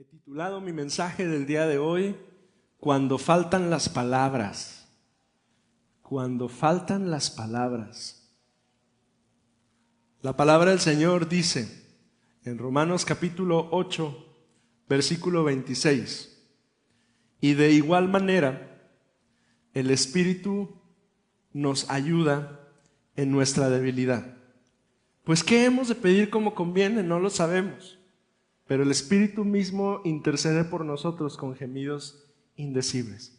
He titulado mi mensaje del día de hoy, Cuando faltan las palabras. Cuando faltan las palabras. La palabra del Señor dice en Romanos capítulo 8, versículo 26, y de igual manera el Espíritu nos ayuda en nuestra debilidad. Pues ¿qué hemos de pedir como conviene? No lo sabemos. Pero el Espíritu mismo intercede por nosotros con gemidos indecibles.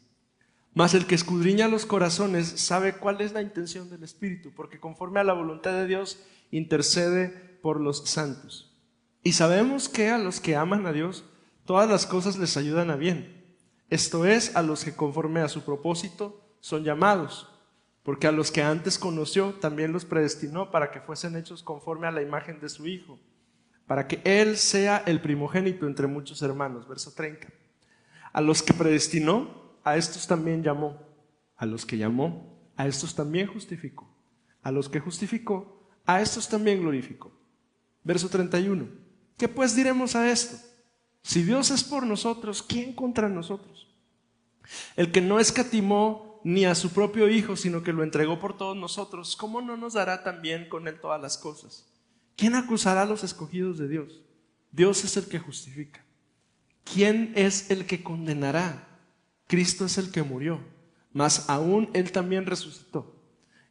Mas el que escudriña los corazones sabe cuál es la intención del Espíritu, porque conforme a la voluntad de Dios intercede por los santos. Y sabemos que a los que aman a Dios, todas las cosas les ayudan a bien. Esto es, a los que conforme a su propósito son llamados. Porque a los que antes conoció, también los predestinó para que fuesen hechos conforme a la imagen de su Hijo, para que Él sea el primogénito entre muchos hermanos. Verso 30. A los que predestinó, a estos también llamó. A los que llamó, a estos también justificó. A los que justificó, a estos también glorificó. Verso 31. ¿Qué pues diremos a esto? Si Dios es por nosotros, ¿quién contra nosotros? El que no escatimó ni a su propio Hijo, sino que lo entregó por todos nosotros, ¿cómo no nos dará también con Él todas las cosas? ¿Quién acusará a los escogidos de Dios? Dios es el que justifica. ¿Quién es el que condenará? Cristo es el que murió, mas aún Él también resucitó.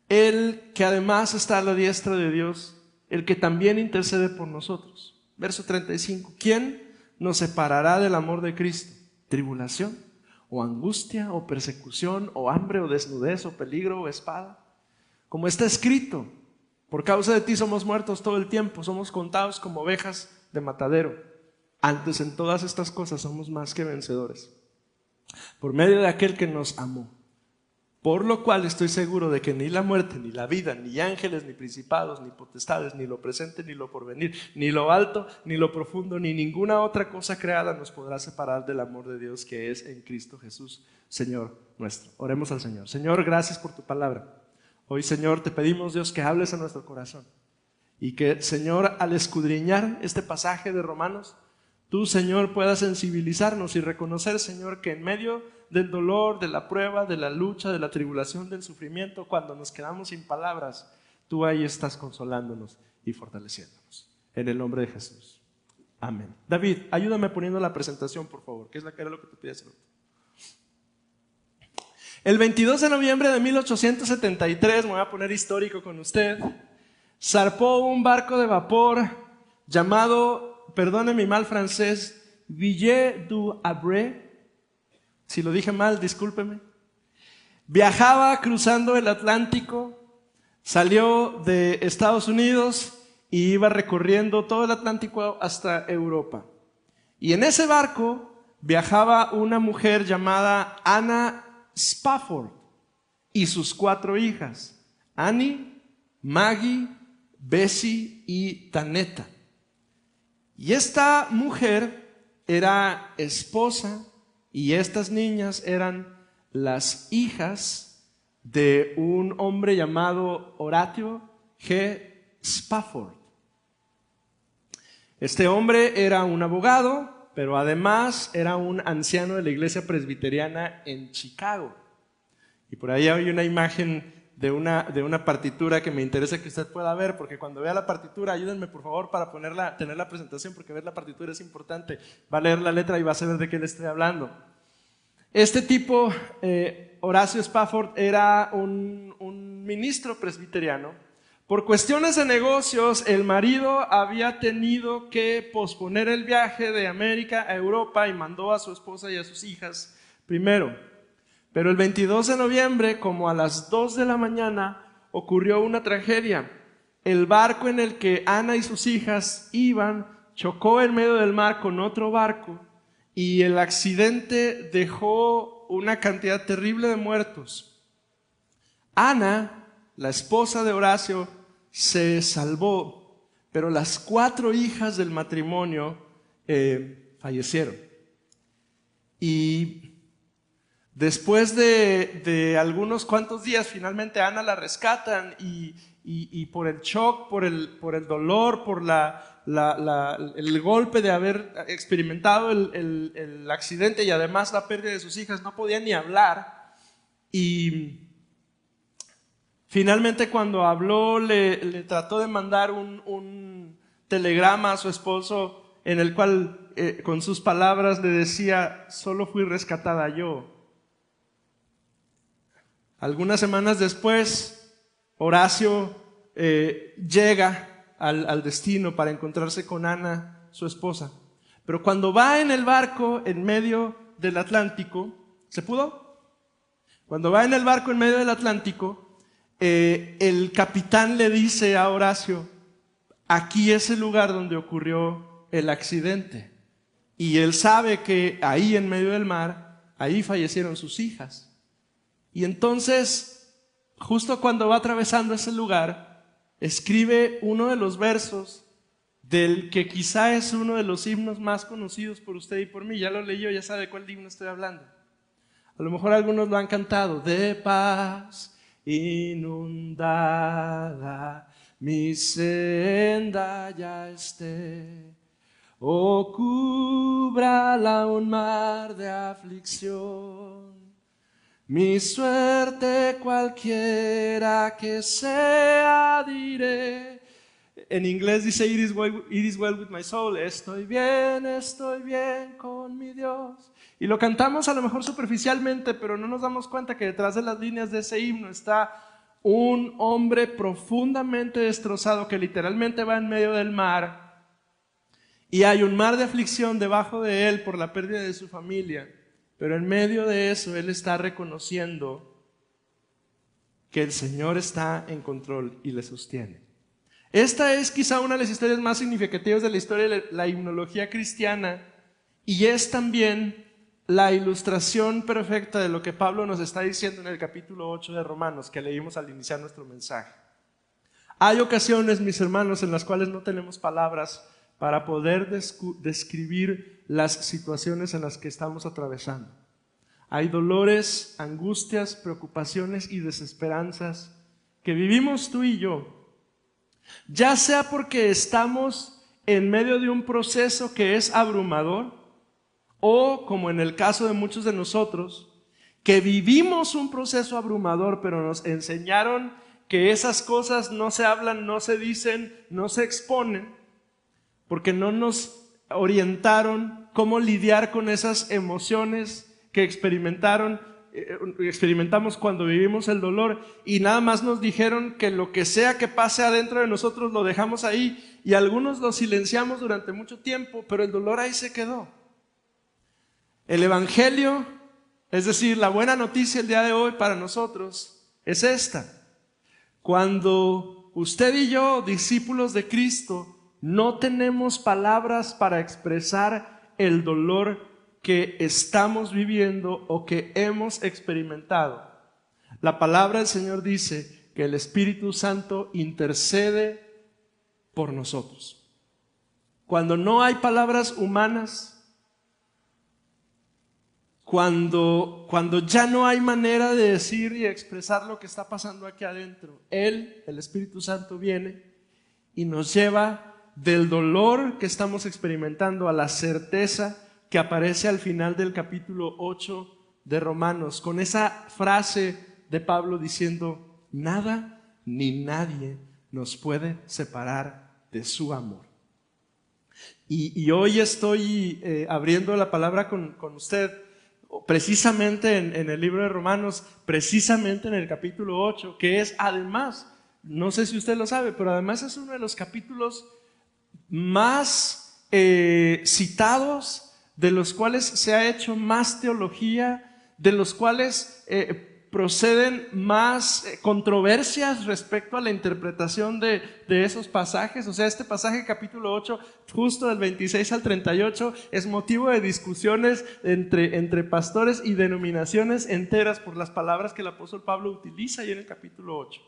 Él que además está a la diestra de Dios, el que también intercede por nosotros. Verso 35. ¿Quién nos separará del amor de Cristo? ¿Tribulación? ¿O angustia? ¿O persecución? ¿O hambre? ¿O desnudez? ¿O peligro? ¿O espada? Como está escrito, por causa de ti somos muertos todo el tiempo, somos contados como ovejas de matadero. Antes en todas estas cosas somos más que vencedores, por medio de aquel que nos amó. Por lo cual estoy seguro de que ni la muerte, ni la vida, ni ángeles, ni principados, ni potestades, ni lo presente, ni lo porvenir, ni lo alto, ni lo profundo, ni ninguna otra cosa creada nos podrá separar del amor de Dios que es en Cristo Jesús, Señor nuestro. Oremos al Señor. Señor, gracias por tu palabra. Hoy, Señor, te pedimos, Dios, que hables a nuestro corazón y que, Señor, al escudriñar este pasaje de Romanos, tú, Señor, puedas sensibilizarnos y reconocer, Señor, que en medio del dolor, de la prueba, de la lucha, de la tribulación, del sufrimiento, cuando nos quedamos sin palabras, tú ahí estás consolándonos y fortaleciéndonos. En el nombre de Jesús. Amén. David, ayúdame poniendo la presentación, por favor, que era lo que te pedí hacer. El 22 de noviembre de 1873, me voy a poner histórico con usted, zarpó un barco de vapor llamado, perdone mi mal francés, Ville du Havre. Si lo dije mal, discúlpeme. Viajaba cruzando el Atlántico, salió de Estados Unidos y iba recorriendo todo el Atlántico hasta Europa. Y en ese barco viajaba una mujer llamada Anna Spafford y sus 4 hijas, Annie, Maggie, Bessie y Tanetta. Y esta mujer era esposa y estas niñas eran las hijas de un hombre llamado Horatio G. Spafford. Este hombre era un abogado, pero además era un anciano de la iglesia presbiteriana en Chicago. Y por ahí hay una imagen de una partitura que me interesa que usted pueda ver, porque cuando vea la partitura, ayúdenme por favor para tener la presentación, porque ver la partitura es importante. Va a leer la letra y va a saber de qué le estoy hablando. Este tipo, Horacio Spafford, era un ministro presbiteriano. Por cuestiones de negocios, el marido había tenido que posponer el viaje de América a Europa y mandó a su esposa y a sus hijas primero. Pero el 22 de noviembre, como a las 2 de la mañana, ocurrió una tragedia. El barco en el que Ana y sus hijas iban chocó en medio del mar con otro barco y el accidente dejó una cantidad terrible de muertos. Ana, la esposa de Horacio, se salvó, pero las 4 hijas del matrimonio fallecieron. Y después de algunos cuantos días, finalmente Ana la rescatan y y por el shock, por el dolor, por el golpe de haber experimentado el accidente y además la pérdida de sus hijas, no podía ni hablar. Y finalmente cuando habló le trató de mandar un telegrama a su esposo en el cual con sus palabras le decía: solo fui rescatada yo. Algunas semanas después, Horacio llega al destino para encontrarse con Ana, su esposa. Pero cuando va en el barco en medio del Atlántico, ¿se pudo? Cuando va en el barco en medio del Atlántico, el capitán le dice a Horacio: aquí es el lugar donde ocurrió el accidente. Y él sabe que ahí en medio del mar, ahí fallecieron sus hijas. Y entonces, justo cuando va atravesando ese lugar, escribe uno de los versos del que quizá es uno de los himnos más conocidos por usted y por mí. Ya lo leyó, ya sabe de cuál himno estoy hablando. A lo mejor algunos lo han cantado. De paz inundada mi senda ya esté, o cúbrala un mar de aflicción. Mi suerte cualquiera que sea diré. En inglés dice it is well with my soul. Estoy bien con mi Dios. Y lo cantamos a lo mejor superficialmente, pero no nos damos cuenta que detrás de las líneas de ese himno está un hombre profundamente destrozado que literalmente va en medio del mar y hay un mar de aflicción debajo de él por la pérdida de su familia. Pero en medio de eso, él está reconociendo que el Señor está en control y le sostiene. Esta es quizá una de las historias más significativas de la historia de la himnología cristiana y es también la ilustración perfecta de lo que Pablo nos está diciendo en el capítulo 8 de Romanos, que leímos al iniciar nuestro mensaje. Hay ocasiones, mis hermanos, en las cuales no tenemos palabras para poder describir las situaciones en las que estamos atravesando. Hay dolores, angustias, preocupaciones y desesperanzas que vivimos tú y yo, ya sea porque estamos en medio de un proceso que es abrumador o, como en el caso de muchos de nosotros, que vivimos un proceso abrumador, pero nos enseñaron que esas cosas no se hablan, no se dicen, no se exponen, porque no nos orientaron cómo lidiar con esas emociones que experimentamos cuando vivimos el dolor, y nada más nos dijeron que lo que sea que pase adentro de nosotros lo dejamos ahí, y algunos lo silenciamos durante mucho tiempo, pero el dolor ahí se quedó. El Evangelio, es decir, la buena noticia el día de hoy para nosotros es esta: cuando usted y yo, discípulos de Cristo, no tenemos palabras para expresar el dolor que estamos viviendo o que hemos experimentado, la palabra del Señor dice que el Espíritu Santo intercede por nosotros. Cuando no hay palabras humanas, cuando ya no hay manera de decir y expresar lo que está pasando aquí adentro, Él, el Espíritu Santo, viene y nos lleva del dolor que estamos experimentando a la certeza que aparece al final del capítulo 8 de Romanos, con esa frase de Pablo diciendo: nada ni nadie nos puede separar de su amor. Y hoy estoy abriendo la palabra con usted precisamente en el libro de Romanos, precisamente en el capítulo 8, que es además, no sé si usted lo sabe, pero además es uno de los capítulos más citados, de los cuales se ha hecho más teología, de los cuales proceden más controversias respecto a la interpretación de esos pasajes. O sea, este pasaje capítulo 8, justo del 26 al 38, es motivo de discusiones entre pastores y denominaciones enteras por las palabras que el apóstol Pablo utiliza ahí en el capítulo 8.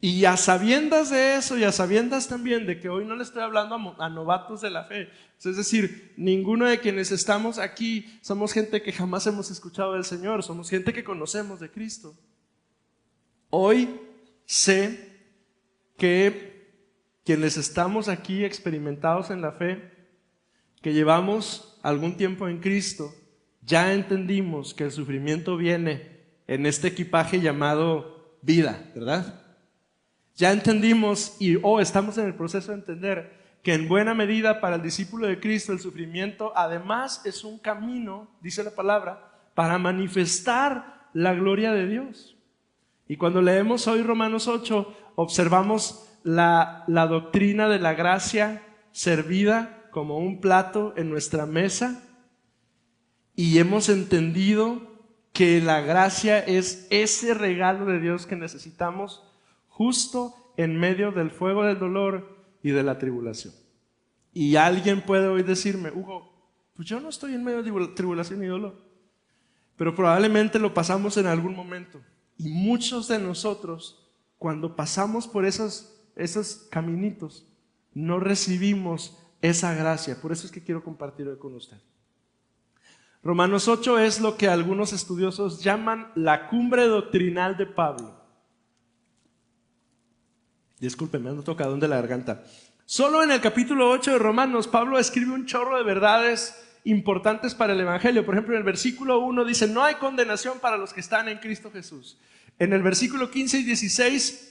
Y a sabiendas de eso, y a sabiendas también de que hoy no le estoy hablando a novatos de la fe, es decir, ninguno de quienes estamos aquí somos gente que jamás hemos escuchado del Señor, somos gente que conocemos de Cristo. Hoy sé que quienes estamos aquí experimentados en la fe, que llevamos algún tiempo en Cristo, ya entendimos que el sufrimiento viene en este equipaje llamado vida, ¿verdad? Ya entendimos y estamos en el proceso de entender que en buena medida para el discípulo de Cristo el sufrimiento además es un camino, dice la palabra, para manifestar la gloria de Dios. Y cuando leemos hoy Romanos 8, observamos la doctrina de la gracia servida como un plato en nuestra mesa, y hemos entendido que la gracia es ese regalo de Dios que necesitamos justo en medio del fuego del dolor y de la tribulación. Y alguien puede hoy decirme, Hugo, pues yo no estoy en medio de tribulación y dolor, pero probablemente lo pasamos en algún momento. Y muchos de nosotros, cuando pasamos por esos caminitos, no recibimos esa gracia. Por eso es que quiero compartir hoy con usted. Romanos 8 es lo que algunos estudiosos llaman la cumbre doctrinal de Pablo. Disculpen, me ando tocadón de la garganta. Solo en el capítulo 8 de Romanos, Pablo escribe un chorro de verdades importantes para el evangelio. Por ejemplo, en el versículo 1 dice, no hay condenación para los que están en Cristo Jesús. En el versículo 15 y 16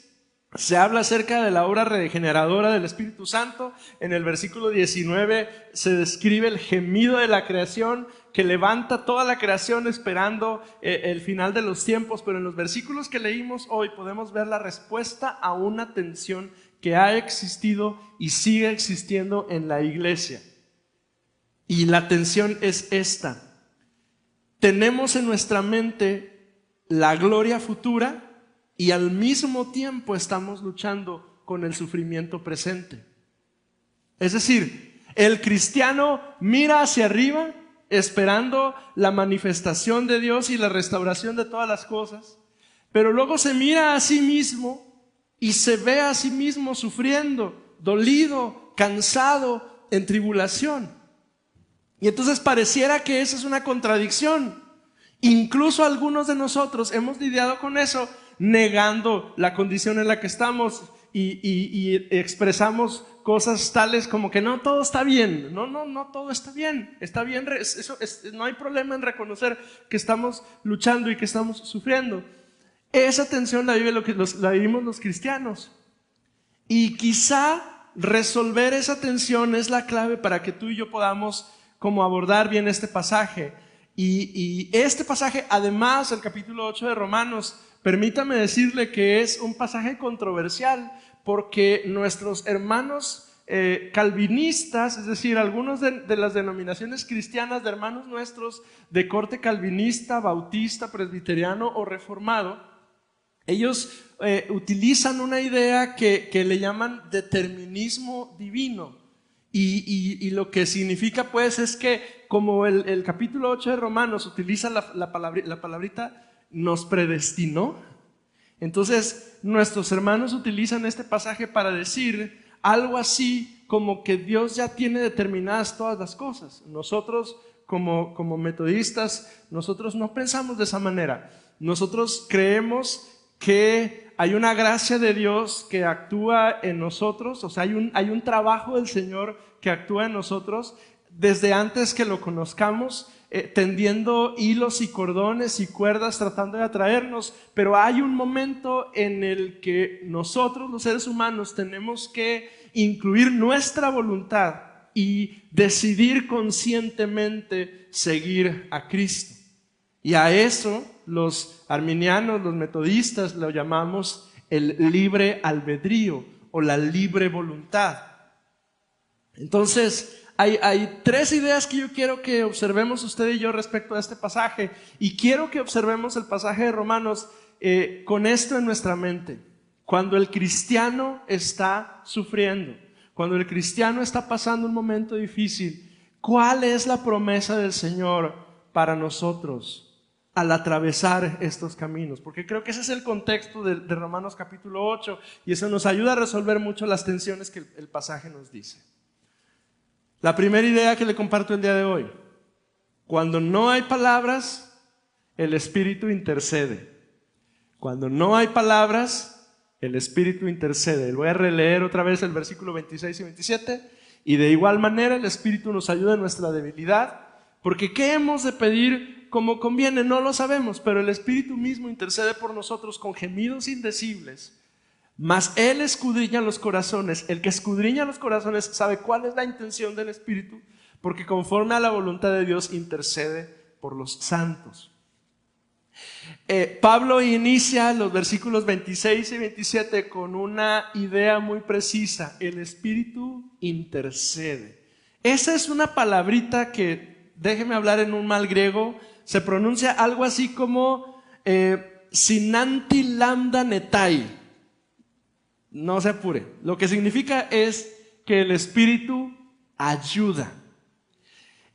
se habla acerca de la obra regeneradora del Espíritu Santo. En el versículo 19 se describe el gemido de la creación que levanta toda la creación esperando el final de los tiempos. Pero en los versículos que leímos hoy podemos ver la respuesta a una tensión que ha existido y sigue existiendo en la iglesia. Y la tensión es esta: tenemos en nuestra mente la gloria futura y al mismo tiempo estamos luchando con el sufrimiento presente. Es decir, el cristiano mira hacia arriba esperando la manifestación de Dios y la restauración de todas las cosas, pero luego se mira a sí mismo y se ve a sí mismo sufriendo, dolido, cansado, en tribulación. Y entonces pareciera que esa es una contradicción. Incluso algunos de nosotros hemos lidiado con eso, negando la condición en la que estamos y expresamos cosas tales como que no todo está bien. No todo está bien. Está bien, no hay problema en reconocer que estamos luchando y que estamos sufriendo. Esa tensión la vivimos los cristianos. Y quizá resolver esa tensión es la clave para que tú y yo podamos como abordar bien este pasaje. Y este pasaje, además, el capítulo 8 de Romanos, permítame decirle que es un pasaje controversial, porque nuestros hermanos calvinistas, es decir, algunos de las denominaciones cristianas de hermanos nuestros de corte calvinista, bautista, presbiteriano o reformado, ellos utilizan una idea que le llaman determinismo divino. Y lo que significa pues es que como el capítulo 8 de Romanos utiliza la palabrita nos predestinó, entonces nuestros hermanos utilizan este pasaje para decir algo así como que Dios ya tiene determinadas todas las cosas. Nosotros como metodistas, nosotros no pensamos de esa manera. Nosotros creemos que hay una gracia de Dios que actúa en nosotros, o sea, hay un trabajo del Señor que actúa en nosotros desde antes que lo conozcamos, tendiendo hilos y cordones y cuerdas tratando de atraernos, pero hay un momento en el que nosotros, los seres humanos, tenemos que incluir nuestra voluntad y decidir conscientemente seguir a Cristo. Y a eso los arminianos, los metodistas, lo llamamos el libre albedrío o la libre voluntad. Entonces, hay tres ideas que yo quiero que observemos usted y yo respecto a este pasaje, y quiero que observemos el pasaje de Romanos con esto en nuestra mente. Cuando el cristiano está sufriendo, cuando el cristiano está pasando un momento difícil, ¿cuál es la promesa del Señor para nosotros al atravesar estos caminos? Porque creo que ese es el contexto de Romanos capítulo 8, y eso nos ayuda a resolver mucho las tensiones que el pasaje nos dice. La primera idea que le comparto el día de hoy: cuando no hay palabras, el Espíritu intercede. Cuando no hay palabras, El Espíritu intercede. Voy a releer otra vez el versículo 26 y 27. Y de igual manera el Espíritu nos ayuda en nuestra debilidad, porque ¿qué hemos de pedir como conviene? No lo sabemos, pero el Espíritu mismo intercede por nosotros con gemidos indecibles. Mas Él escudriña los corazones. El que escudriña los corazones sabe cuál es la intención del Espíritu, porque conforme a la voluntad de Dios intercede por los santos. Pablo inicia los versículos 26 y 27 con una idea muy precisa: el Espíritu intercede. Esa es una palabrita que, déjeme hablar en un mal griego, se pronuncia algo así como sinanti lambda netai. No se apure. Lo que significa es que el Espíritu ayuda.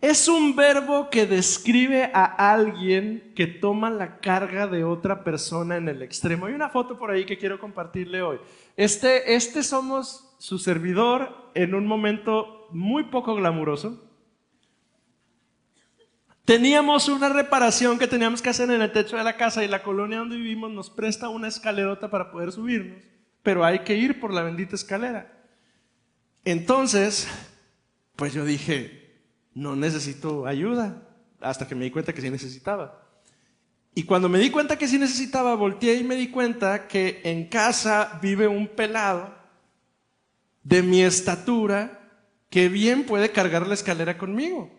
Es un verbo que describe a alguien que toma la carga de otra persona en el extremo. Hay una foto por ahí que quiero compartirle hoy. Este somos su servidor en un momento muy poco glamuroso. Teníamos una reparación que teníamos que hacer en el techo de la casa y la colonia donde vivimos nos presta una escalerota para poder subirnos, pero hay que ir por la bendita escalera. Entonces, pues yo dije, no necesito ayuda, hasta que me di cuenta que sí necesitaba. Y cuando me di cuenta que sí necesitaba, volteé y me di cuenta que en casa vive un pelado de mi estatura que bien puede cargar la escalera conmigo.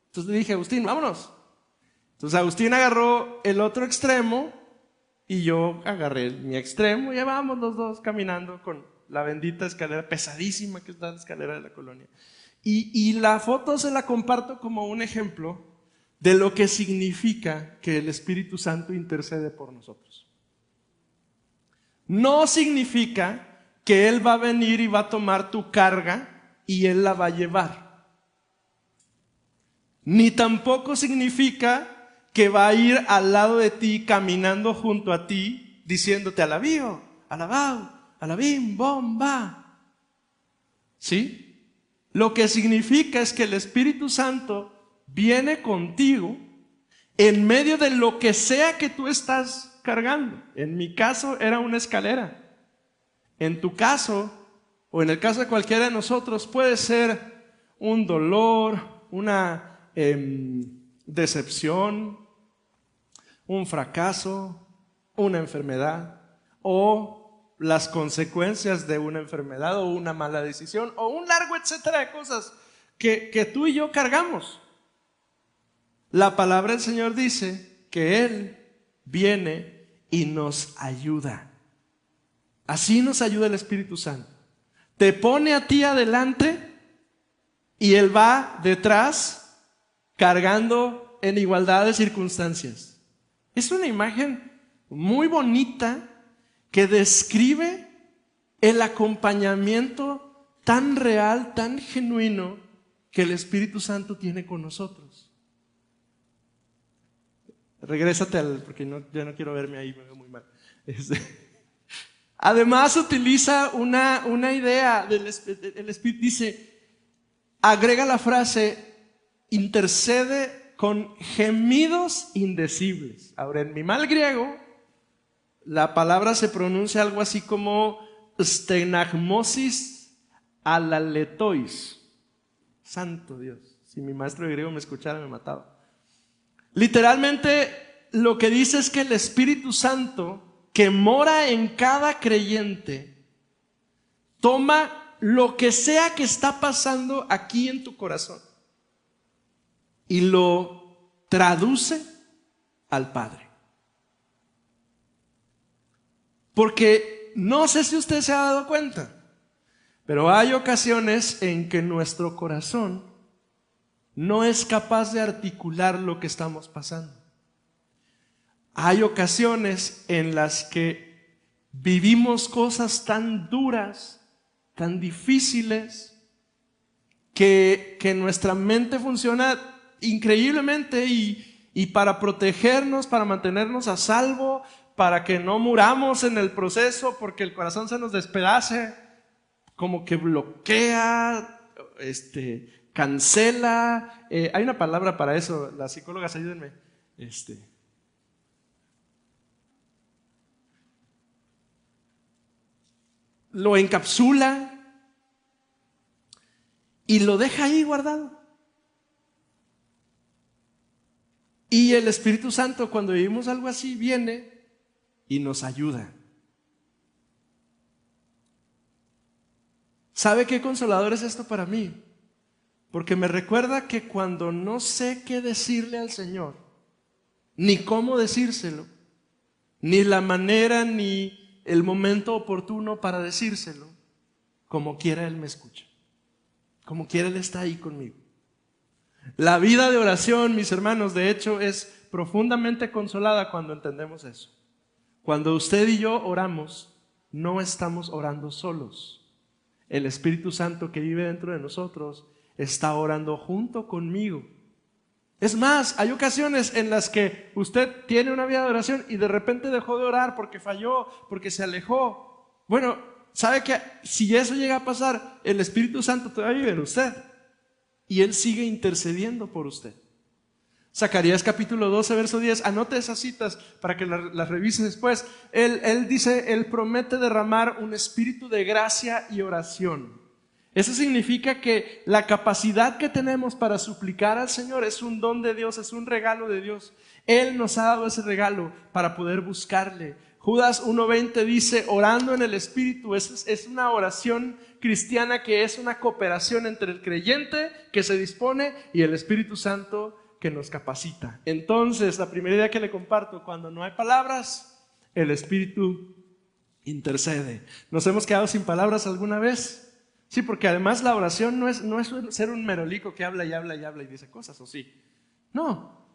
Entonces le dije, Agustín, vámonos. Entonces Agustín agarró el otro extremo y yo agarré mi extremo y ya vamos los dos caminando con la bendita escalera pesadísima que es la escalera de la colonia. Y la foto se la comparto como un ejemplo de lo que significa que el Espíritu Santo intercede por nosotros. No significa que Él va a venir y va a tomar tu carga y Él la va a llevar. Ni tampoco significa que va a ir al lado de ti, caminando junto a ti, diciéndote alabío, alabao, alabim, bomba. ¿Sí? Lo que significa es que el Espíritu Santo viene contigo en medio de lo que sea que tú estás cargando. En mi caso era una escalera. En tu caso, o en el caso de cualquiera de nosotros, puede ser un dolor, una decepción, un fracaso, una enfermedad, o las consecuencias de una enfermedad o una mala decisión o un largo etcétera de cosas que tú y yo cargamos. La palabra del Señor dice que Él viene y nos ayuda. Así nos ayuda el Espíritu Santo. Te pone a ti adelante y Él va detrás cargando en igualdad de circunstancias. Es una imagen muy bonita que describe el acompañamiento tan real, tan genuino que el Espíritu Santo tiene con nosotros. Regrésate porque ya no quiero verme ahí, me veo muy mal. Además utiliza una idea del Espíritu, dice, agrega la frase, intercede con gemidos indecibles. Ahora, en mi mal griego, la palabra se pronuncia algo así como stenagmosis alaletois. Santo Dios, si mi maestro de griego me escuchara me mataba. Literalmente lo que dice es que el Espíritu Santo que mora en cada creyente toma lo que sea que está pasando aquí en tu corazón y lo traduce al Padre. Porque no sé si usted se ha dado cuenta, pero hay ocasiones en que nuestro corazón no es capaz de articular lo que estamos pasando. Hay ocasiones en las que vivimos cosas tan duras, tan difíciles, que nuestra mente funciona increíblemente y para protegernos, para mantenernos a salvo, para que no muramos en el proceso, porque el corazón se nos despedace, como que bloquea, cancela. Hay una palabra para eso, las psicólogas ayúdenme. lo encapsula y lo deja ahí guardado. Y el Espíritu Santo, cuando vivimos algo así, viene y nos ayuda. ¿Sabe qué consolador es esto para mí? Porque me recuerda que cuando no sé qué decirle al Señor, ni cómo decírselo, ni la manera ni el momento oportuno para decírselo, como quiera Él me escucha, como quiera Él está ahí conmigo. La vida de oración, mis hermanos, de hecho es profundamente consolada cuando entendemos eso. Cuando usted y yo oramos, no estamos orando solos. El Espíritu Santo que vive dentro de nosotros está orando junto conmigo. Es más, hay ocasiones en las que usted tiene una vida de oración y de repente dejó de orar porque falló, porque se alejó. Bueno, ¿sabe que si eso llega a pasar, el Espíritu Santo todavía vive en usted y Él sigue intercediendo por usted? Zacarías capítulo 12, verso 10, anote esas citas para que las revise después. Él dice, Él promete derramar un espíritu de gracia y oración. Eso significa que la capacidad que tenemos para suplicar al Señor es un don de Dios, es un regalo de Dios. Él nos ha dado ese regalo para poder buscarle. Judas 1:20 dice, orando en el Espíritu. Es una oración cristiana que es una cooperación entre el creyente que se dispone y el Espíritu Santo que nos capacita. Entonces, la primera idea que le comparto, cuando no hay palabras, el Espíritu intercede. ¿Nos hemos quedado sin palabras alguna vez? Sí, porque además la oración no es ser un merolico que habla y habla y habla y dice cosas, ¿o sí? No.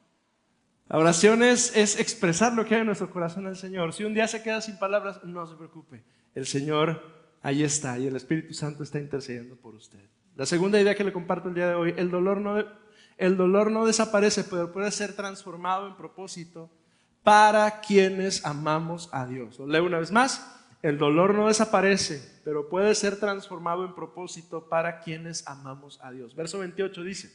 La oración es expresar lo que hay en nuestro corazón al Señor. Si un día se queda sin palabras, no se preocupe. El Señor ahí está y el Espíritu Santo está intercediendo por usted. La segunda idea que le comparto el día de hoy, el dolor no desaparece, pero puede ser transformado en propósito para quienes amamos a Dios. Lo leo una vez más. El dolor no desaparece, pero puede ser transformado en propósito para quienes amamos a Dios. Verso 28 dice,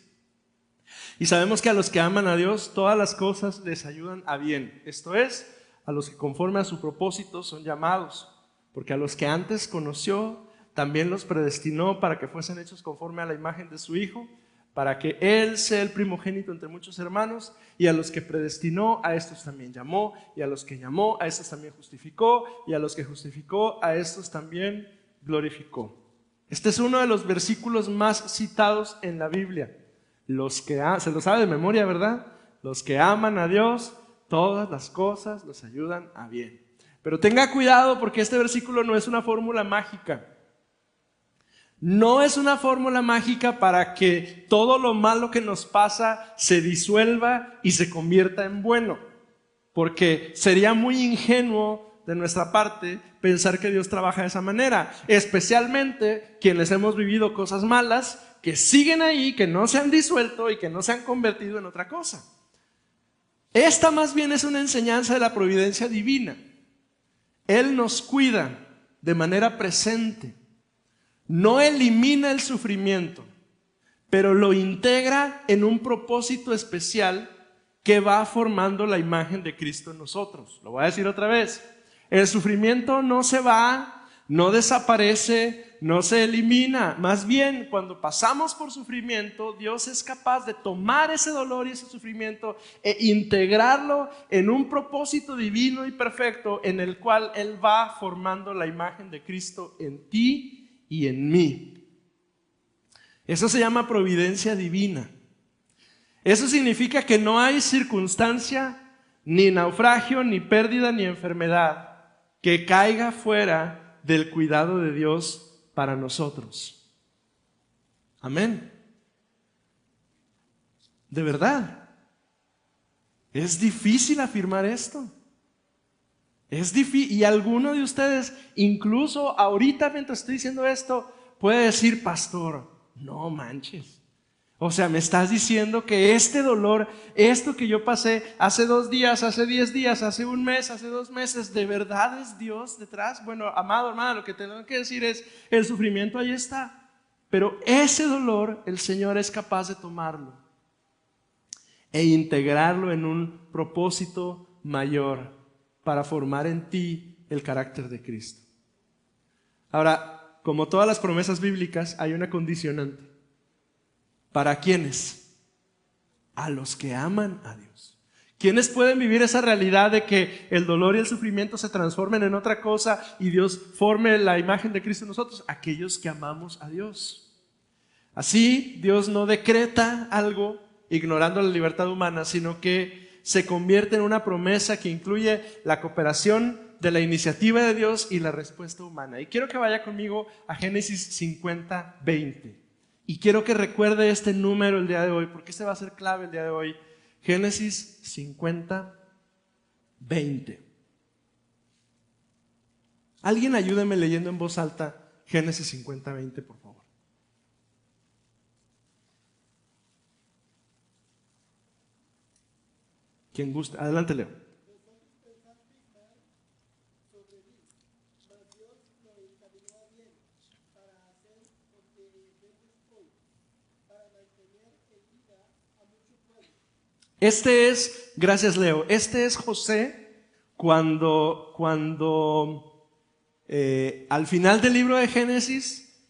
y sabemos que a los que aman a Dios, todas las cosas les ayudan a bien. Esto es, a los que conforme a su propósito son llamados. Porque a los que antes conoció, también los predestinó para que fuesen hechos conforme a la imagen de su Hijo, para que Él sea el primogénito entre muchos hermanos, y a los que predestinó, a estos también llamó, y a los que llamó, a estos también justificó, y a los que justificó, a estos también glorificó. Este es uno de los versículos más citados en la Biblia. Se lo sabe de memoria, ¿verdad? Los que aman a Dios, todas las cosas los ayudan a bien. Pero tenga cuidado porque este versículo no es una fórmula mágica. No es una fórmula mágica para que todo lo malo que nos pasa se disuelva y se convierta en bueno, porque sería muy ingenuo de nuestra parte pensar que Dios trabaja de esa manera, especialmente quienes hemos vivido cosas malas que siguen ahí, que no se han disuelto y que no se han convertido en otra cosa. Esta más bien es una enseñanza de la providencia divina. Él nos cuida de manera presente. No elimina el sufrimiento, pero lo integra en un propósito especial que va formando la imagen de Cristo en nosotros. Lo voy a decir otra vez. El sufrimiento no se va, no desaparece, no se elimina. Más bien, cuando pasamos por sufrimiento, Dios es capaz de tomar ese dolor y ese sufrimiento e integrarlo en un propósito divino y perfecto en el cual Él va formando la imagen de Cristo en ti y en mí. Eso se llama providencia divina. Eso significa que no hay circunstancia, ni naufragio, ni pérdida, ni enfermedad que caiga fuera del cuidado de Dios para nosotros. Amén. De verdad. Es difícil afirmar esto. Es difícil, y alguno de ustedes, incluso ahorita mientras estoy diciendo esto, puede decir, pastor, no manches. O sea, me estás diciendo que este dolor, esto que yo pasé hace 2 días, hace 10 días, hace 1 mes, hace 2 meses, ¿de verdad es Dios detrás? Bueno, amado hermano, lo que tengo que decir es, el sufrimiento ahí está. Pero ese dolor, el Señor es capaz de tomarlo e integrarlo en un propósito mayor, para formar en ti el carácter de Cristo. Ahora, como todas las promesas bíblicas, hay una condicionante. ¿Para quiénes? A los que aman a Dios. ¿Quiénes pueden vivir esa realidad de que el dolor y el sufrimiento se transformen en otra cosa y Dios forme la imagen de Cristo en nosotros? Aquellos que amamos a Dios. Así, Dios no decreta algo ignorando la libertad humana, sino que se convierte en una promesa que incluye la cooperación de la iniciativa de Dios y la respuesta humana. Y quiero que vaya conmigo a Génesis 50:20. Y quiero que recuerde este número el día de hoy, porque este va a ser clave el día de hoy. Génesis 50:20. Alguien ayúdeme leyendo en voz alta Génesis 50:20, por favor. Quien guste, adelante, Leo. Gracias Leo, este es José cuando al final del libro de Génesis,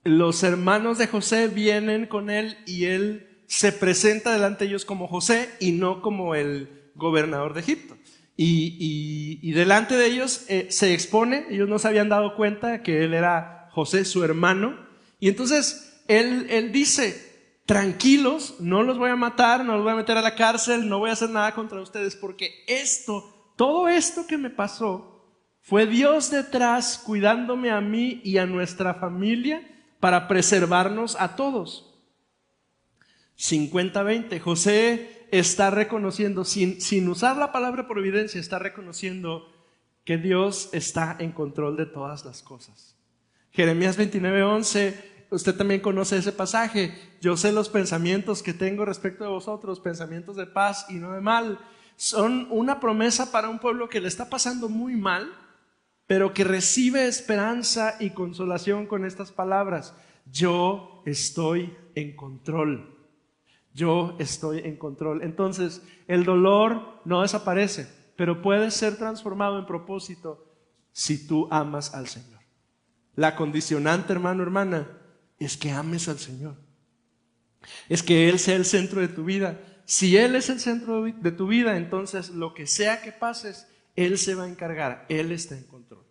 los hermanos de José vienen con él y él se presenta delante de ellos como José y no como el gobernador de Egipto. Y delante de ellos se expone, ellos no se habían dado cuenta que él era José, su hermano, y entonces él dice: tranquilos, no los voy a matar, no los voy a meter a la cárcel, no voy a hacer nada contra ustedes, porque todo esto que me pasó, fue Dios detrás cuidándome a mí y a nuestra familia para preservarnos a todos. 50:20, José está reconociendo, sin usar la palabra providencia, está reconociendo que Dios está en control de todas las cosas. Jeremías 29:11, usted también conoce ese pasaje: yo sé los pensamientos que tengo respecto de vosotros, pensamientos de paz y no de mal. Son una promesa para un pueblo que le está pasando muy mal, pero que recibe esperanza y consolación con estas palabras: yo estoy en control. Yo estoy en control. Entonces, el dolor no desaparece, pero puede ser transformado en propósito si tú amas al Señor. La condicionante, hermano, hermana, es que ames al Señor. Es que Él sea el centro de tu vida. Si Él es el centro de tu vida, entonces lo que sea que pases, Él se va a encargar. Él está en control.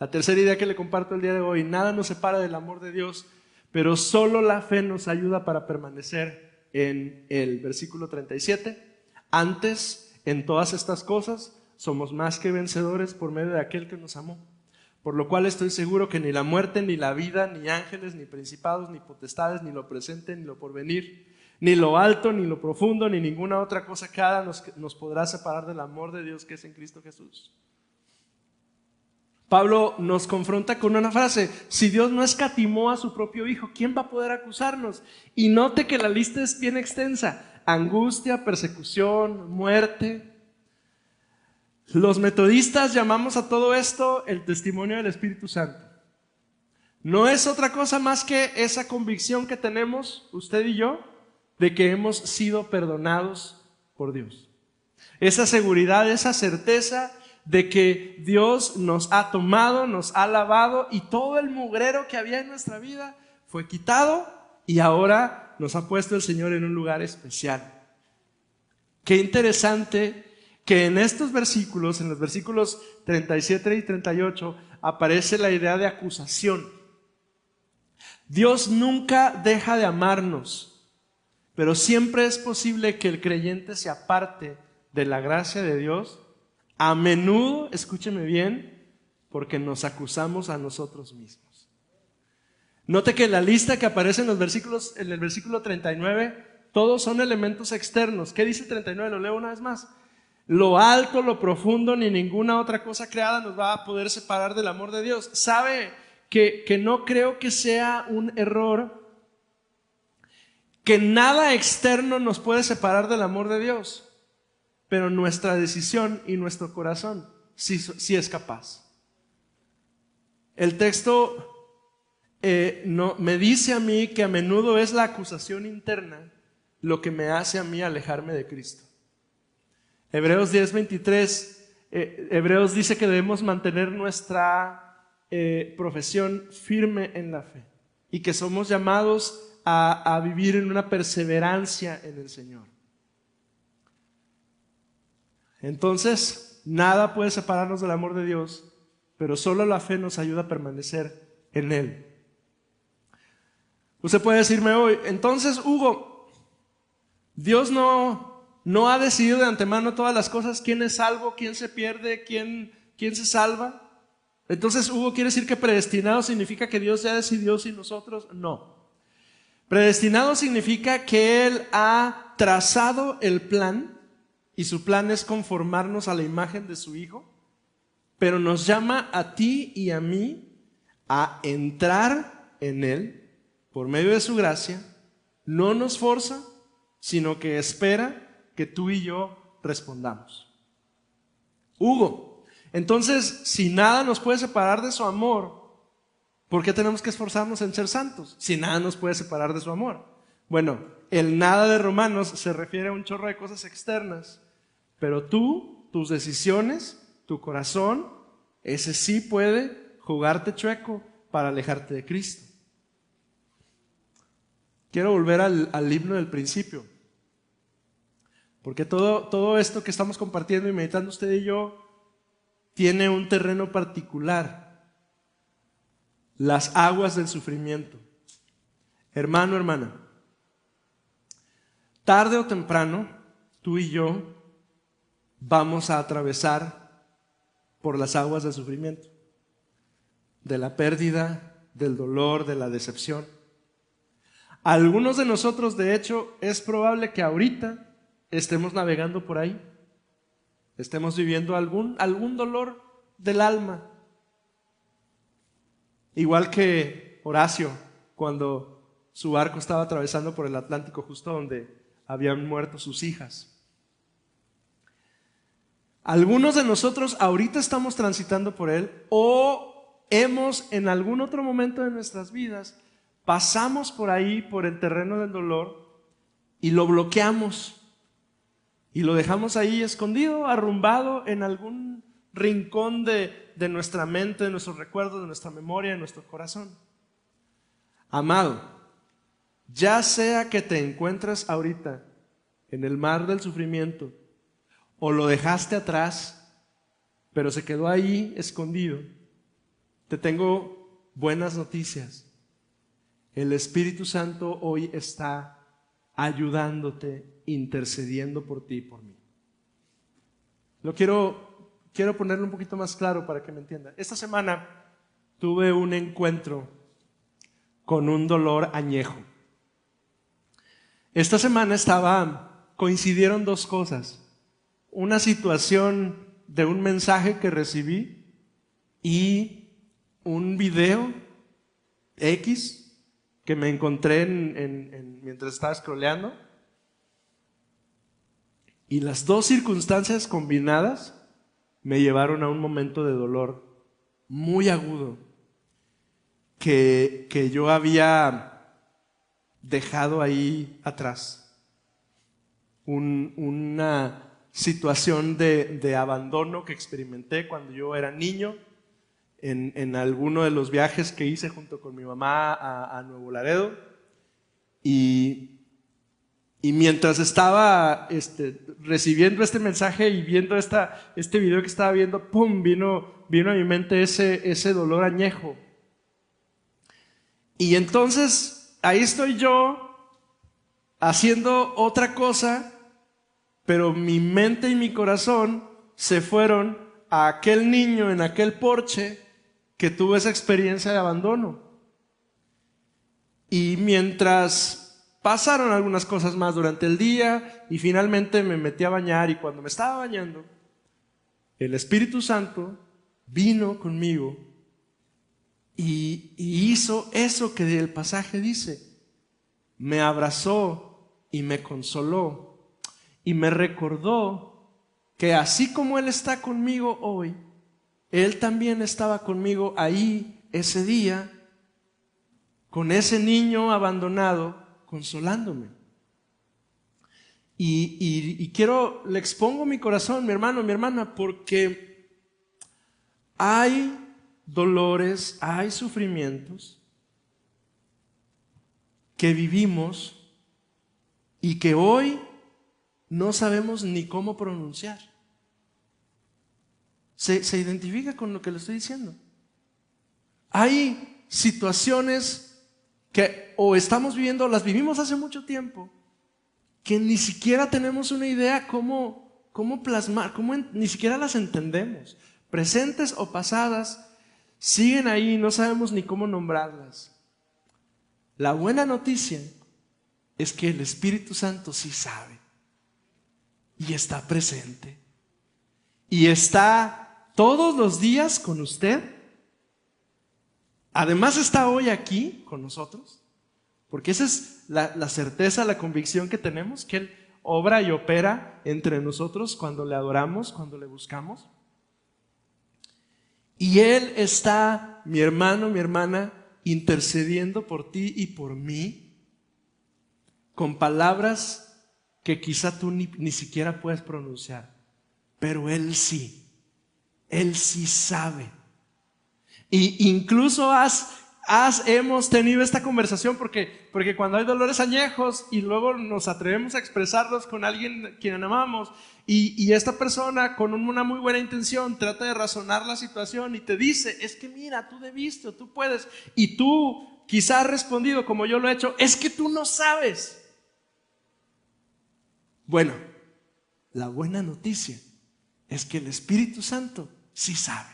La tercera idea que le comparto el día de hoy: nada nos separa del amor de Dios, pero solo la fe nos ayuda para permanecer en Él. Versículo 37. Antes, en todas estas cosas, somos más que vencedores por medio de aquel que nos amó. Por lo cual estoy seguro que ni la muerte, ni la vida, ni ángeles, ni principados, ni potestades, ni lo presente, ni lo porvenir, ni lo alto, ni lo profundo, ni ninguna otra cosa creada nos podrá separar del amor de Dios que es en Cristo Jesús. Pablo nos confronta con una frase: si Dios no escatimó a su propio Hijo, ¿quién va a poder acusarnos? Y note que la lista es bien extensa: angustia, persecución, muerte. Los metodistas llamamos a todo esto el testimonio del Espíritu Santo. No es otra cosa más que esa convicción que tenemos usted y yo de que hemos sido perdonados por Dios. Esa seguridad, esa certeza de que Dios nos ha tomado, nos ha lavado y todo el mugrero que había en nuestra vida fue quitado y ahora nos ha puesto el Señor en un lugar especial. Qué interesante que en estos versículos, en los versículos 37 y 38, aparece la idea de acusación. Dios nunca deja de amarnos, pero siempre es posible que el creyente se aparte de la gracia de Dios, a menudo, escúcheme bien, porque nos acusamos a nosotros mismos. Note que la lista que aparece en el versículo 39, todos son elementos externos. ¿Qué dice el 39? Lo leo una vez más. Lo alto, lo profundo, ni ninguna otra cosa creada nos va a poder separar del amor de Dios. ¿Sabe que no creo que sea un error? Que nada externo nos puede separar del amor de Dios, pero nuestra decisión y nuestro corazón sí es capaz. El texto me dice a mí que a menudo es la acusación interna lo que me hace a mí alejarme de Cristo. Hebreos 10:23, Hebreos dice que debemos mantener nuestra profesión firme en la fe y que somos llamados a vivir en una perseverancia en el Señor. Entonces, nada puede separarnos del amor de Dios, pero solo la fe nos ayuda a permanecer en Él. Usted puede decirme hoy, entonces, Hugo, Dios no ha decidido de antemano todas las cosas, quién es salvo, quién se pierde, quién se salva. Entonces, Hugo, ¿quiere decir que predestinado significa que Dios ya decidió sin nosotros? No. Predestinado significa que Él ha trazado el plan y su plan es conformarnos a la imagen de su Hijo, pero nos llama a ti y a mí a entrar en Él por medio de su gracia. No nos forza, sino que espera que tú y yo respondamos. Hugo, entonces, si nada nos puede separar de su amor, ¿por qué tenemos que esforzarnos en ser santos? Si nada nos puede separar de su amor. Bueno, el nada de Romanos se refiere a un chorro de cosas externas, pero tú, tus decisiones, tu corazón, ese sí puede jugarte chueco para alejarte de Cristo. Quiero volver al himno del principio, porque todo esto que estamos compartiendo y meditando usted y yo tiene un terreno particular: las aguas del sufrimiento. Hermano, hermana, tarde o temprano, tú y yo vamos a atravesar por las aguas del sufrimiento, de la pérdida, del dolor, de la decepción. Algunos de nosotros, de hecho, es probable que ahorita estemos navegando por ahí, estemos viviendo algún dolor del alma. Igual que Horacio, cuando su barco estaba atravesando por el Atlántico, justo donde habían muerto sus hijas. Algunos de nosotros ahorita estamos transitando por él, o hemos en algún otro momento de nuestras vidas pasamos por ahí, por el terreno del dolor, y lo bloqueamos y lo dejamos ahí escondido, arrumbado en algún rincón de nuestra mente, de nuestros recuerdos, de nuestra memoria, de nuestro corazón. Amado, ya sea que te encuentras ahorita en el mar del sufrimiento o lo dejaste atrás, pero se quedó ahí escondido, te tengo buenas noticias. El Espíritu Santo hoy está ayudándote, intercediendo por ti y por mí. Quiero ponerlo un poquito más claro para que me entiendan. Esta semana tuve un encuentro con un dolor añejo. Esta semana coincidieron dos cosas. Una situación de un mensaje que recibí y un video X que me encontré mientras estaba scrolleando. Y las dos circunstancias combinadas me llevaron a un momento de dolor muy agudo que yo había dejado ahí atrás. Una situación de abandono que experimenté cuando yo era niño en alguno de los viajes que hice junto con mi mamá a Nuevo Laredo. Y mientras estaba recibiendo este mensaje y viendo este video que estaba viendo, ¡pum!, vino a mi mente ese dolor añejo. Y entonces ahí estoy yo haciendo otra cosa, pero mi mente y mi corazón se fueron a aquel niño en aquel porche que tuvo esa experiencia de abandono. Y mientras pasaron algunas cosas más durante el día y finalmente me metí a bañar, y cuando me estaba bañando, el Espíritu Santo vino conmigo y hizo eso que el pasaje dice: me abrazó y me consoló y me recordó que así como Él está conmigo hoy, Él también estaba conmigo ahí ese día, con ese niño abandonado, consolándome. Y le expongo mi corazón, mi hermano, mi hermana, porque hay dolores, hay sufrimientos que vivimos y que hoy no sabemos ni cómo pronunciar. ¿Se identifica con lo que le estoy diciendo? Hay situaciones que o estamos viviendo, o las vivimos hace mucho tiempo, que ni siquiera tenemos una idea cómo plasmar, ni siquiera las entendemos. Presentes o pasadas, siguen ahí, no sabemos ni cómo nombrarlas. La buena noticia es que el Espíritu Santo sí sabe y está presente y está todos los días con usted. Además está hoy aquí con nosotros, porque esa es la certeza, la convicción que tenemos, que Él obra y opera entre nosotros cuando le adoramos, cuando le buscamos. Y Él está, mi hermano, mi hermana, intercediendo por ti y por mí, con palabras que quizá tú ni siquiera puedes pronunciar, pero Él sí sabe. Y incluso hemos tenido esta conversación porque cuando hay dolores añejos y luego nos atrevemos a expresarlos con alguien quien amamos y esta persona con una muy buena intención trata de razonar la situación y te dice, es que mira, tú debiste o tú puedes, y tú quizás has respondido como yo lo he hecho, es que tú no sabes. Bueno, la buena noticia es que el Espíritu Santo sí sabe.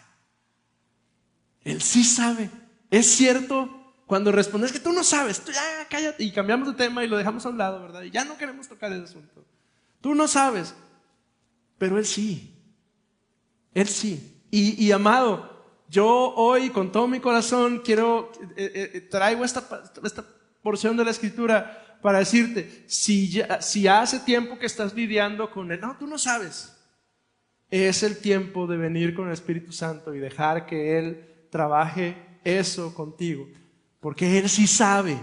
Él sí sabe. Es cierto cuando respondes que tú no sabes, tú ya cállate, y cambiamos de tema y lo dejamos a un lado, ¿verdad? Y ya no queremos tocar ese asunto. Tú no sabes, pero Él sí. Él sí. Y amado, yo hoy con todo mi corazón traigo esta porción de la Escritura para decirte, si hace tiempo que estás lidiando con Él, no, tú no sabes. Es el tiempo de venir con el Espíritu Santo y dejar que Él trabaje eso contigo, porque Él sí sabe.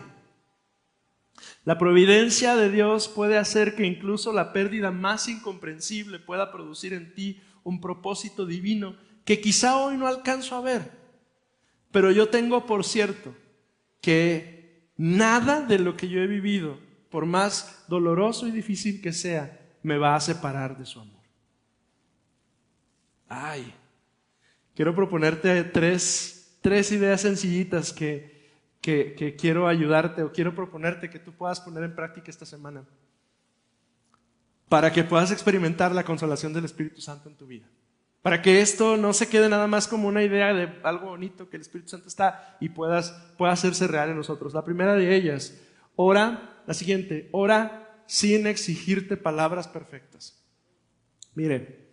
La providencia de Dios puede hacer que incluso la pérdida más incomprensible pueda producir en ti un propósito divino que quizá hoy no alcanzo a ver, pero yo tengo por cierto que nada de lo que yo he vivido, por más doloroso y difícil que sea, me va a separar de su amor. Quiero proponerte tres ideas sencillitas que quiero ayudarte o quiero proponerte que tú puedas poner en práctica esta semana para que puedas experimentar la consolación del Espíritu Santo en tu vida. Para que esto no se quede nada más como una idea de algo bonito que el Espíritu Santo está y pueda hacerse real en nosotros. La primera de ellas, ora sin exigirte palabras perfectas. Mire,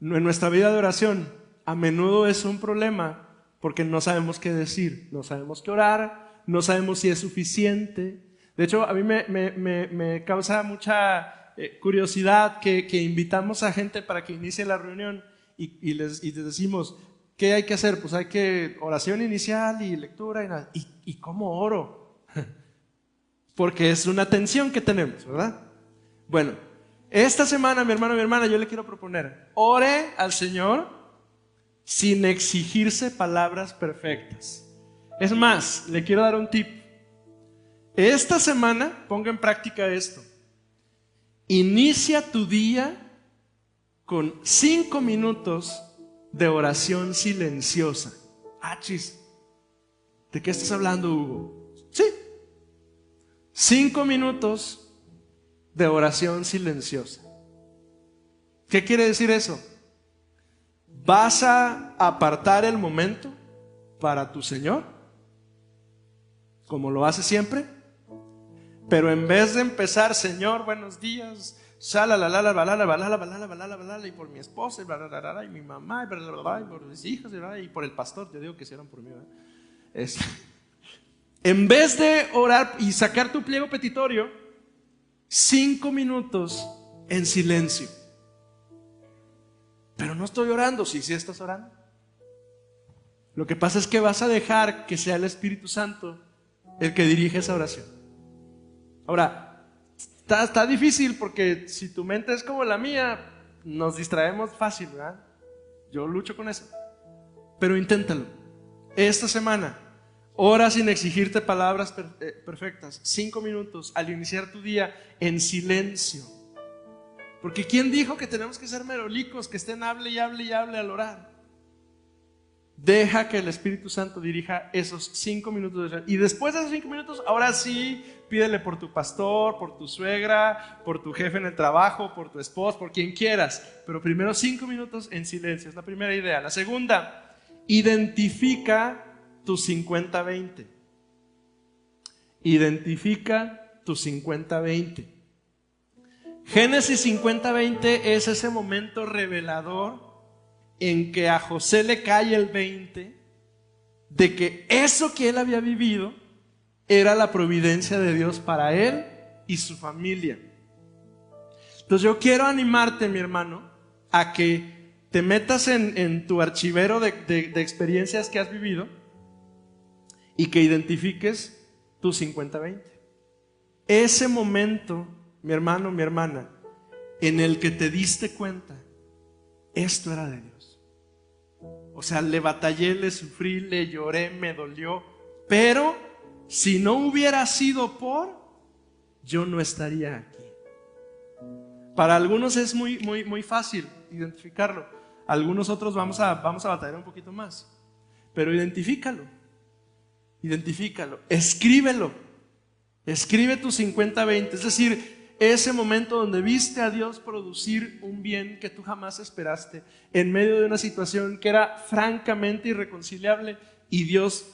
en nuestra vida de oración a menudo es un problema porque no sabemos qué decir, no sabemos qué orar, no sabemos si es suficiente. De hecho, a mí me causa mucha curiosidad que invitamos a gente para que inicie la reunión y les decimos, ¿qué hay que hacer? Pues hay que oración inicial y lectura ¿y cómo oro? Porque es una tensión que tenemos, ¿verdad? Bueno, esta semana, mi hermano, mi hermana, yo le quiero proponer, ore al Señor sin exigirse palabras perfectas. Es más, le quiero dar un tip. Esta semana, ponga en práctica esto. Inicia tu día con 5 minutos de oración silenciosa. Chis, ¿de qué estás hablando, Hugo? Sí, 5 minutos de oración silenciosa. ¿Qué quiere decir eso? ¿Vas a apartar el momento para tu Señor, como lo hace siempre? Pero en vez de empezar, Señor, buenos días, y por mi esposa, y mi mamá, y por mis hijos, y por el pastor, yo digo que se oran por mí, en vez de orar y sacar tu pliego petitorio, 5 minutos en silencio. Pero no estoy orando. Sí estás orando. Lo que pasa es que vas a dejar que sea el Espíritu Santo el que dirige esa oración. Ahora, está difícil porque si tu mente es como la mía, nos distraemos fácil, ¿verdad? Yo lucho con eso. Pero inténtalo. esta semana, ora sin exigirte palabras perfectas, 5 minutos al iniciar tu día en silencio. Porque ¿quién dijo que tenemos que ser merolicos, que estén hable y hable y hable al orar? Deja que el Espíritu Santo dirija esos 5 minutos de oración. Y después de esos 5 minutos, ahora sí, pídele por tu pastor, por tu suegra, por tu jefe en el trabajo, por tu esposo, por quien quieras. Pero primero 5 minutos en silencio, es la primera idea. La segunda, identifica tus 50-20. Identifica tus 50-20. Génesis 50-20 es ese momento revelador en que a José le cae el 20 de que eso que él había vivido era la providencia de Dios para él y su familia. Entonces yo quiero animarte, mi hermano, a que te metas en tu archivero de experiencias que has vivido y que identifiques tus 50-20. Ese momento, mi hermano, mi hermana, en el que te diste cuenta, esto era de Dios. O sea, le batallé, le sufrí, le lloré, me dolió, pero si no hubiera sido por, yo no estaría aquí. Para algunos es muy fácil identificarlo. Algunos otros vamos a batallar un poquito más. Pero identifícalo, escríbelo. Escribe tus 50-20, es decir, ese momento donde viste a Dios producir un bien que tú jamás esperaste en medio de una situación que era francamente irreconciliable, y Dios,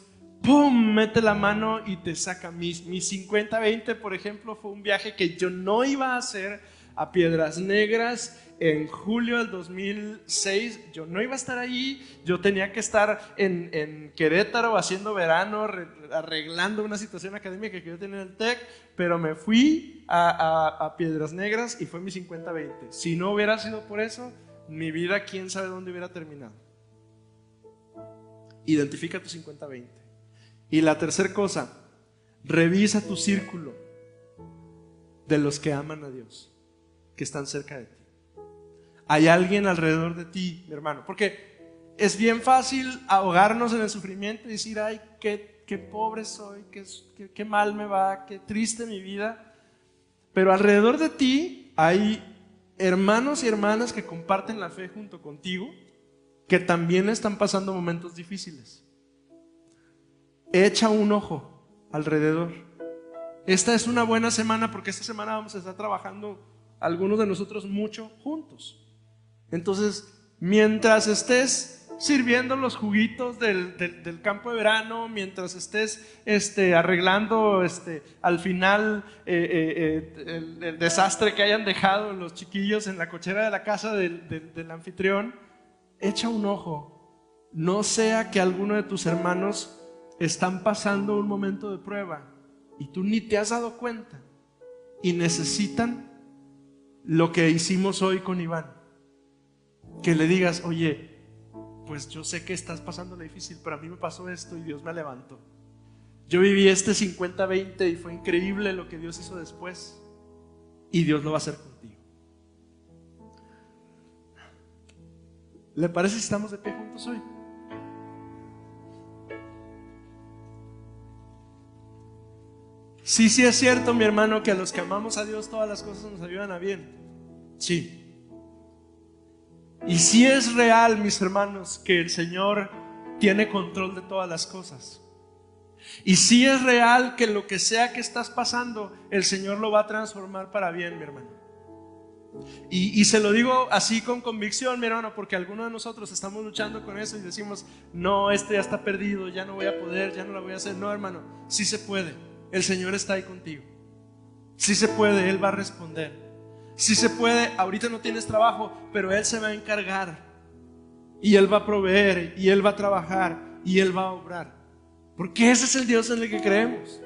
¡pum!, mete la mano y te saca. Mi 50-20, por ejemplo, fue un viaje que yo no iba a hacer a Piedras Negras en julio del 2006. Yo no iba a estar allí, yo tenía que estar en Querétaro haciendo verano, arreglando una situación académica que yo tenía en el TEC, pero me fui a Piedras Negras y fue mi 50-20. Si no hubiera sido por eso, mi vida quién sabe dónde hubiera terminado. Identifica tu 50-20. Y la tercera cosa, revisa tu círculo de los que aman a Dios, que están cerca de ti. Hay alguien alrededor de ti, mi hermano, porque es bien fácil ahogarnos en el sufrimiento y decir, ay, qué pobre soy, qué mal me va, qué triste mi vida. Pero alrededor de ti hay hermanos y hermanas que comparten la fe junto contigo, que también están pasando momentos difíciles. Echa un ojo alrededor. Esta es una buena semana, porque esta semana vamos a estar trabajando algunos de nosotros mucho juntos. Entonces, mientras estés sirviendo los juguitos del campo de verano, mientras estés arreglando al final el desastre que hayan dejado los chiquillos en la cochera de la casa del anfitrión, echa un ojo. No sea que alguno de tus hermanos están pasando un momento de prueba y tú ni te has dado cuenta y necesitan lo que hicimos hoy con Iván. Que le digas, oye, pues yo sé que estás pasando lo difícil, pero a mí me pasó esto y Dios me levantó. Yo viví 50-20 y fue increíble lo que Dios hizo después, y Dios lo va a hacer contigo. ¿Le parece si estamos de pie juntos hoy? Sí es cierto, mi hermano, que a los que amamos a Dios todas las cosas nos ayudan a bien. Sí. Y sí es real, mis hermanos, que el Señor tiene control de todas las cosas. Y sí es real que lo que sea que estás pasando, el Señor lo va a transformar para bien, mi hermano. Y se lo digo así con convicción, mi hermano, porque algunos de nosotros estamos luchando con eso y decimos, no, ya está perdido, ya no voy a poder, ya no la voy a hacer. No, hermano, sí se puede. El Señor está ahí contigo. Sí se puede, Él va a responder. Sí se puede, ahorita no tienes trabajo, pero Él se va a encargar. Y Él va a proveer, y Él va a trabajar, y Él va a obrar. Porque ese es el Dios en el que creemos.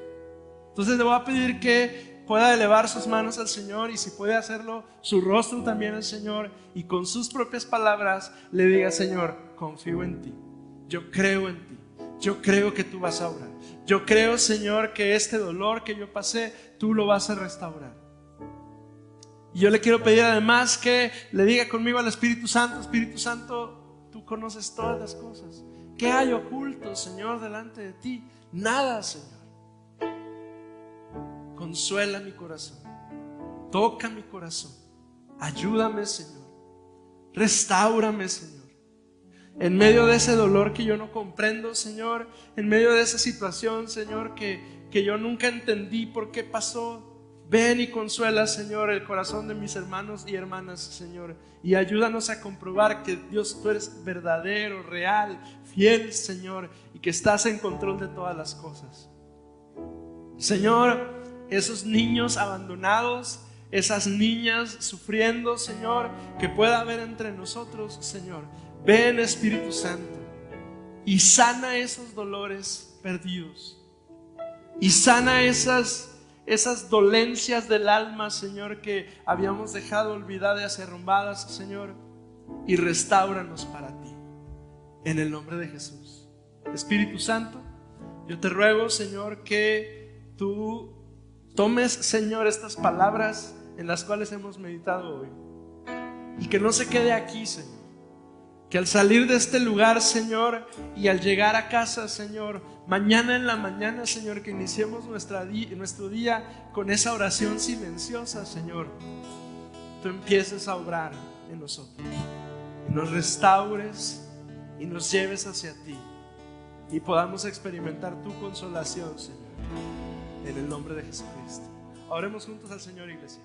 Entonces le voy a pedir que pueda elevar sus manos al Señor, y si puede hacerlo, su rostro también al Señor, y con sus propias palabras le diga, Señor, confío en ti, yo creo en ti, yo creo que tú vas a obrar. Yo creo, Señor, que este dolor que yo pasé, tú lo vas a restaurar. Y yo le quiero pedir además que le diga conmigo al Espíritu Santo, Espíritu Santo, tú conoces todas las cosas. ¿Qué hay oculto, Señor, delante de ti? Nada, Señor. Consuela mi corazón, toca mi corazón, ayúdame, Señor, restáurame, Señor. En medio de ese dolor que yo no comprendo, Señor, en medio de esa situación, Señor, que yo nunca entendí por qué pasó, ven y consuela, Señor, el corazón de mis hermanos y hermanas, Señor, y ayúdanos a comprobar que Dios, tú eres verdadero, real, fiel, Señor, y que estás en control de todas las cosas. Señor, esos niños abandonados, esas niñas sufriendo, Señor, que pueda haber entre nosotros, Señor, ven, Espíritu Santo, y sana esos dolores perdidos, y sana esas dolencias del alma, Señor, que habíamos dejado olvidadas y arrumbadas, Señor, y restáuranos para ti, en el nombre de Jesús. Espíritu Santo, yo te ruego, Señor, que tú tomes, Señor, estas palabras en las cuales hemos meditado hoy, y que no se quede aquí, Señor. Que al salir de este lugar, Señor, y al llegar a casa, Señor, mañana en la mañana, Señor, que iniciemos nuestro día con esa oración silenciosa, Señor, tú empieces a obrar en nosotros y nos restaures y nos lleves hacia ti y podamos experimentar tu consolación, Señor, en el nombre de Jesucristo. Oremos juntos al Señor, iglesia.